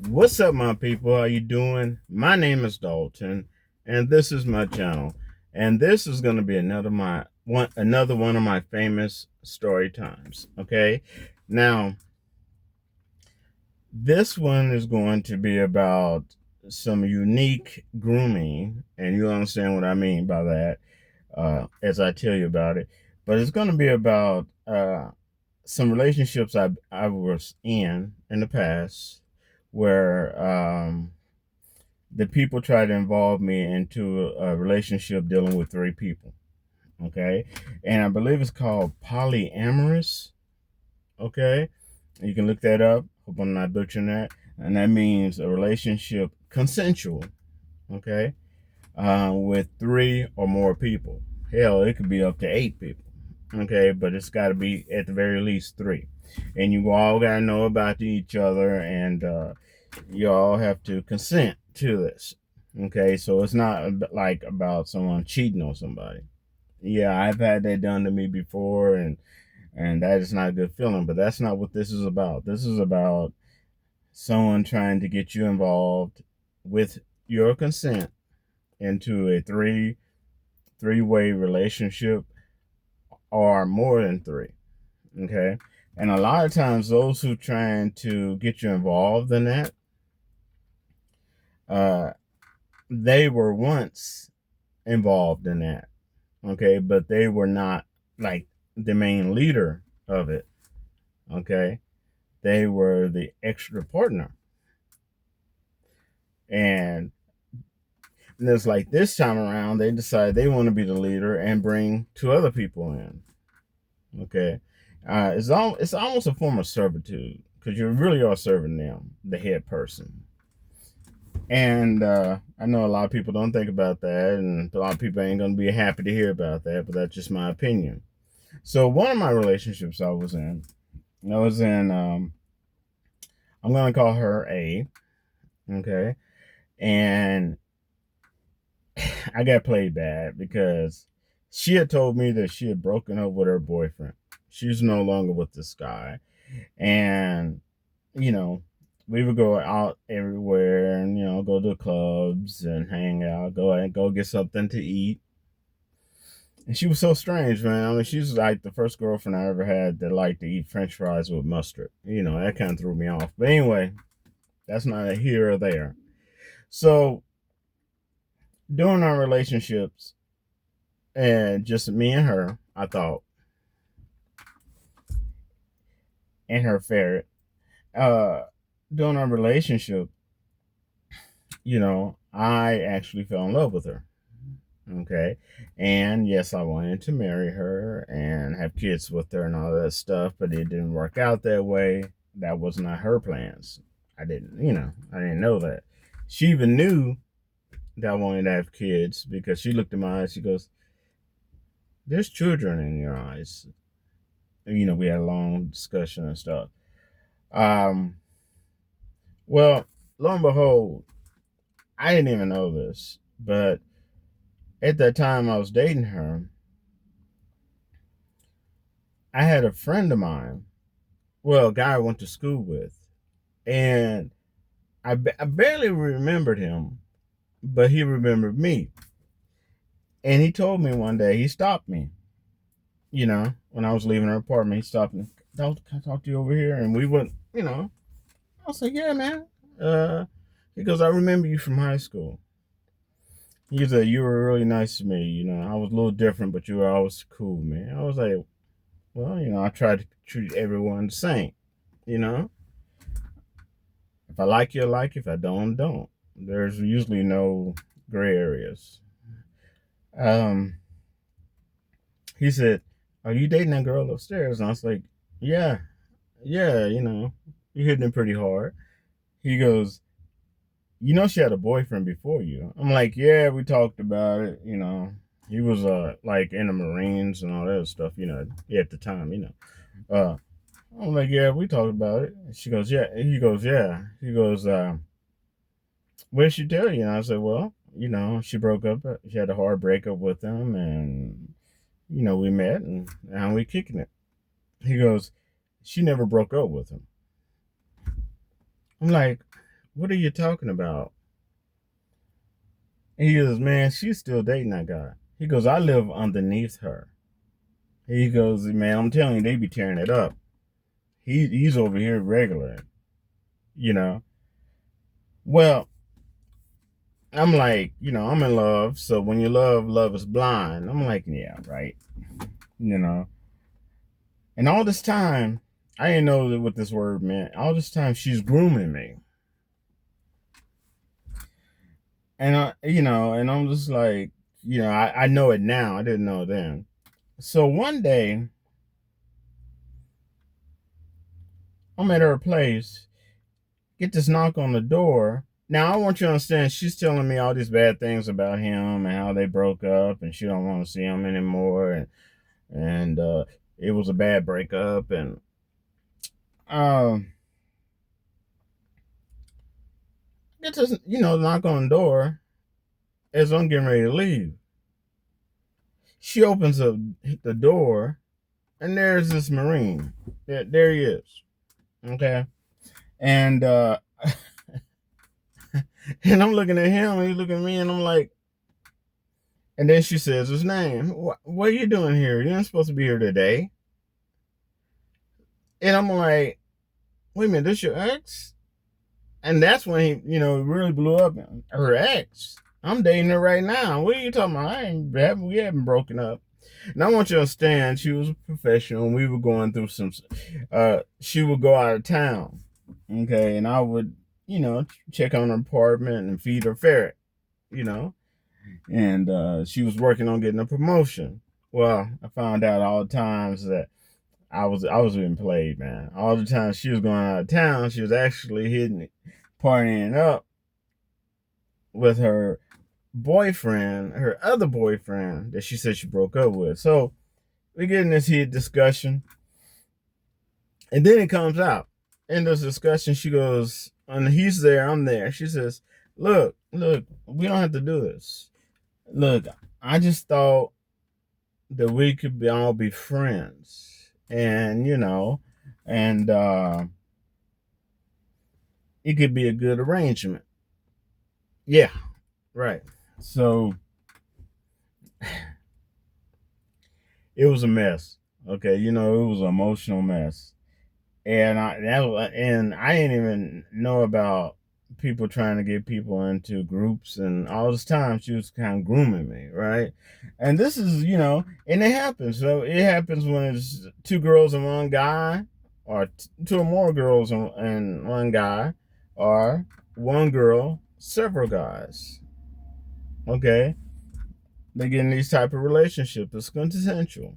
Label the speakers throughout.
Speaker 1: What's up, my people? How you doing? My name is Dalton, and this is my channel. And this is going to be another one of my famous story times. Okay, now this one is going to be about some unique grooming, and you'll understand what I mean by that as I tell you about it. But it's going to be about some relationships I was in the past where the people try to involve me into a relationship dealing with three people. Okay. And I believe it's called polyamorous. Okay. You can look that up. Hope I'm not butchering that. And that means a relationship consensual. Okay. With three or more people. Hell, it could be up to 8 people. Okay. But it's got to be at the very least three. And you all got to know about each other, and you all have to consent to this. Okay, so it's not like about someone cheating on somebody. Yeah, I've had that done to me before, and that is not a good feeling. But that's not what this is about. This is about someone trying to get you involved with your consent into a three-way relationship or more than three. Okay, and a lot of times those who trying to get you involved in that, uh, they were once involved in that. Okay, but they were not like the main leader of it. Okay, they were the extra partner, and it's like this time around they decide they want to be the leader and bring two other people in. Okay, it's almost a form of servitude because you really are serving them, the head person. And I know a lot of people don't think about that, and a lot of people ain't gonna be happy to hear about that, but that's just my opinion. So one of my relationships I was in, I'm gonna call her A, okay, and I got played bad because she had told me that she had broken up with her boyfriend. She's no longer with this guy, and you know, we would go out everywhere and go to clubs and hang out, go get something to eat. And she was so strange, man. I mean, she was like the first girlfriend I ever had that liked to eat French fries with mustard. That kind of threw me off. But anyway, that's not here or there. So during our relationships and just me and her, I thought, and her ferret, uh, during our relationship, I actually fell in love with her. Okay. And yes, I wanted to marry her and have kids with her and all that stuff, but it didn't work out that way. That was not her plans. I didn't know that. She even knew that I wanted to have kids because she looked in my eyes. She goes, "There's children in your eyes." We had a long discussion and stuff. Um, well, lo and behold, I didn't even know this, but at that time I was dating her, I had a friend of mine, well, a guy I went to school with, and I barely remembered him, but he remembered me. And he told me one day, he stopped me, when I was leaving her apartment. He stopped me. Can I talk to you over here? And we went, I was like, yeah, man. Uh, he goes, I remember you from high school. He said, you were really nice to me. I was a little different, but you were always cool, man. I was like, well, I try to treat everyone the same, you know? If I like you, I like you. If I don't, don't. There's usually no gray areas. Um, he said, are you dating that girl upstairs? And I was like, yeah, yeah, you're hitting it pretty hard. He goes, she had a boyfriend before you. I'm like, yeah, we talked about it. He was like in the Marines and all that stuff, at the time. Uh I'm like, yeah, we talked about it. She goes, yeah. He goes, yeah. He goes, what did she tell you? And I said, well, she broke up. She had a hard breakup with him, and we met, and now we kicking it. He goes, she never broke up with him. I'm like, what are you talking about? And he goes, man, she's still dating that guy. He goes, I live underneath her. He goes, man, I'm telling you, they be tearing it up. He's over here regular, you know. Well, I'm like, I'm in love. So when you love is blind. I'm like, yeah, right. You know. And all this time, I didn't know what this word meant. All this time, she's grooming me. And and I'm just like, I know it now. I didn't know then. So one day, I'm at her place, get this knock on the door. Now I want you to understand, she's telling me all these bad things about him and how they broke up, and she don't want to see him anymore, and it was a bad breakup, and um, get this, knock on the door as I'm getting ready to leave. She opens up the door, and there's this Marine. There he is. Okay, and and I'm looking at him, and he's looking at me, and I'm like, and then she says his name. What are you doing here? You're not supposed to be here today. And I'm like, wait a minute, this your ex? And that's when he, really blew up. Her ex. I'm dating her right now. What are you talking about? We haven't broken up. And I want you to understand, she was a professional, and we were going through some. She would go out of town, okay, and I would, check on her apartment and feed her ferret, you know. And she was working on getting a promotion. Well, I found out all the times that I was being played, man. All the time she was going out of town, she was actually hitting it, partying up with her boyfriend, her other boyfriend that she said she broke up with. So we get in this heated discussion, and then it comes out. In this discussion, she goes, and he's there, I'm there. She says, look, we don't have to do this. Look, I just thought that we could all be friends, and and it could be a good arrangement. Yeah, right. So it was a mess. Okay, it was an emotional mess, and I didn't even know about people trying to get people into groups, and all this time she was kind of grooming me, right? And this is, and it happens. So it happens when it's two girls and one guy, or two or more girls and one guy, or one girl, several guys. Okay, they get in these type of relationships. It's consensual.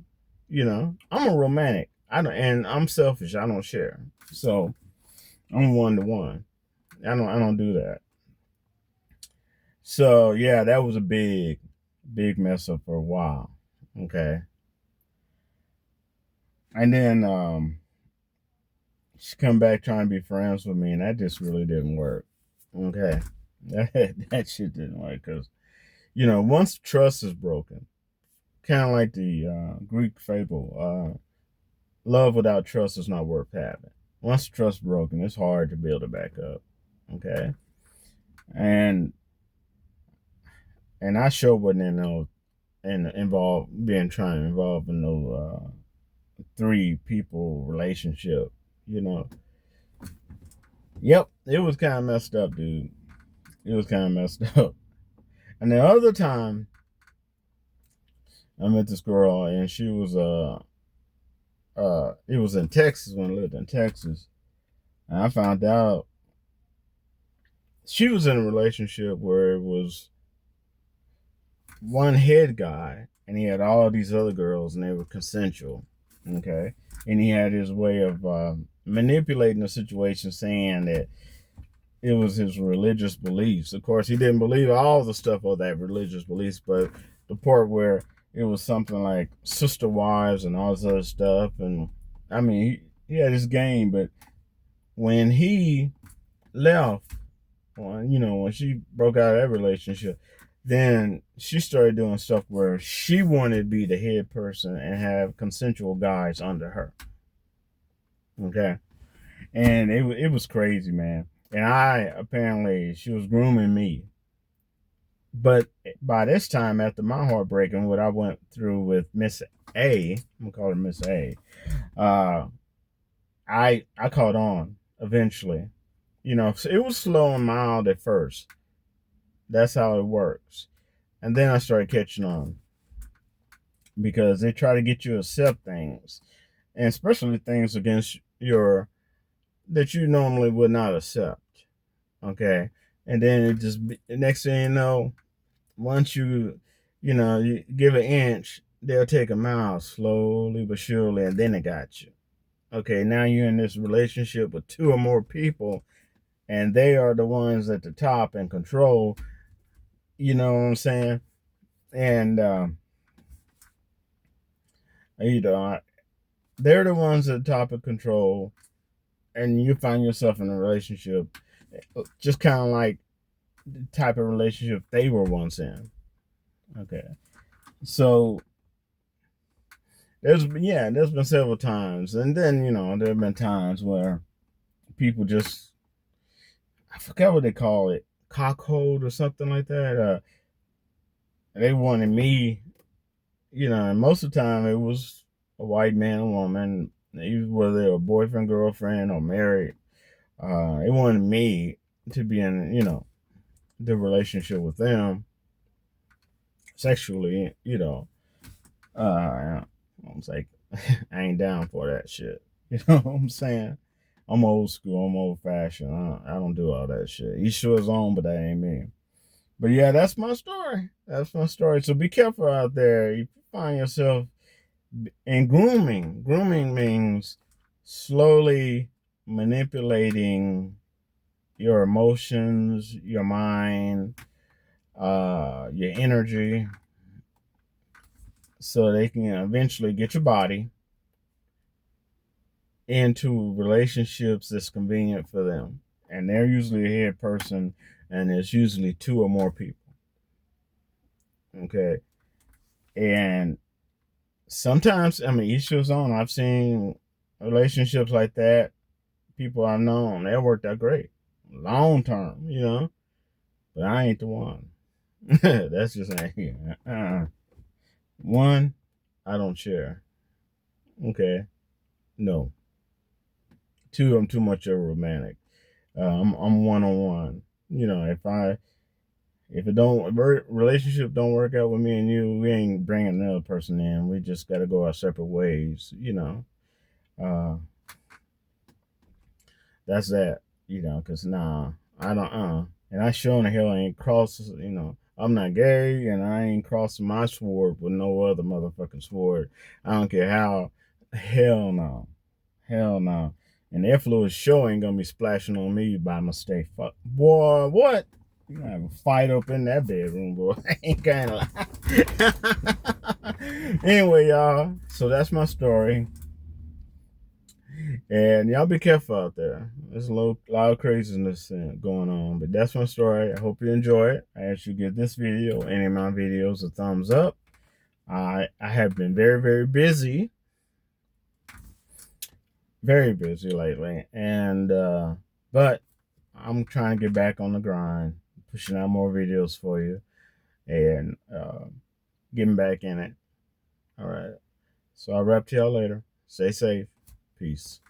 Speaker 1: I'm a romantic. And I'm selfish. I don't share. So I'm one to one. I don't do that. So yeah, that was a big mess up for a while. Okay. And then she come back trying to be friends with me, and that just really didn't work. Okay. That shit didn't work because once trust is broken, kind of like the Greek fable, love without trust is not worth having. Once trust is broken, it's hard to build it back up. Okay. And I sure wasn't in no and involved being trying to involve in no three people relationship. You know. Yep, it was kind of messed up, dude. It was kind of messed up. And the other time, I met this girl, and she was it was in Texas when I lived in Texas, and I found out she was in a relationship where it was one head guy, and he had all these other girls, and they were consensual. Okay, and he had his way of manipulating the situation, saying that it was his religious beliefs. Of course, he didn't believe all the stuff of that religious beliefs, but the part where it was something like sister wives and all this other stuff, and I mean, he had his game, but when he left, when she broke out of that relationship, then she started doing stuff where she wanted to be the head person and have consensual guys under her. Okay, and it was crazy, man. And she was grooming me. But by this time, after my heartbreak and what I went through with Miss A, I'm gonna call her Miss A, uh, I caught on eventually. You know, so it was slow and mild at first. That's how it works. And then I started catching on because they try to get you to accept things, and especially things against your that you normally would not accept. Okay, and then it just next thing you know, once you give an inch, they'll take a mile slowly but surely, and then they got you. Okay, now you're in this relationship with two or more people, and they are the ones at the top and control. You know what I'm saying? And you know, they're the ones at the top of control, and you find yourself in a relationship, just kind of like the type of relationship they were once in. Okay, so there's been several times, and then there have been times where people just I forgot what they call it, cockhold or something like that. They wanted me, and most of the time it was a white man or woman, even whether they were boyfriend, girlfriend, or married. They wanted me to be in, the relationship with them sexually, I was like, I ain't down for that shit. You know what I'm saying? I'm old school. I'm old fashioned. I don't do all that shit. He sure is on, but that ain't me. But yeah, that's my story. That's my story. So be careful out there. If you find yourself in grooming, grooming means slowly manipulating your emotions, your mind, your energy, so they can eventually get your body into relationships that's convenient for them. And they're usually a head person, and it's usually two or more people. Okay. And sometimes, I mean, each his own. I've seen relationships like that. People I've known, they worked out great, long term, But I ain't the one. That's just ain't here. One, I don't share. Okay. No. Two, I'm too much of a romantic. I'm one on one. If relationship don't work out with me and you, we ain't bringing another person in. We just got to go our separate ways. Uh, that's that. Cause nah, I don't. And I sure in the hell ain't cross. I'm not gay, and I ain't crossing my sword with no other motherfucking sword. I don't care how. Hell no. Hell no. And the effluent sure ain't gonna be splashing on me by mistake. Fuck, boy, what? You gonna have a fight up in that bedroom, boy. I ain't gonna lie. Anyway, y'all. So that's my story. And y'all be careful out there. There's a lot of craziness going on. But that's my story. I hope you enjoy it. I ask you to give this video, any of my videos, a thumbs up. I have been very, very busy. Very busy lately. And but I'm trying to get back on the grind, pushing out more videos for you, and getting back in it. All right. So I'll wrap to y'all later. Stay safe. Peace.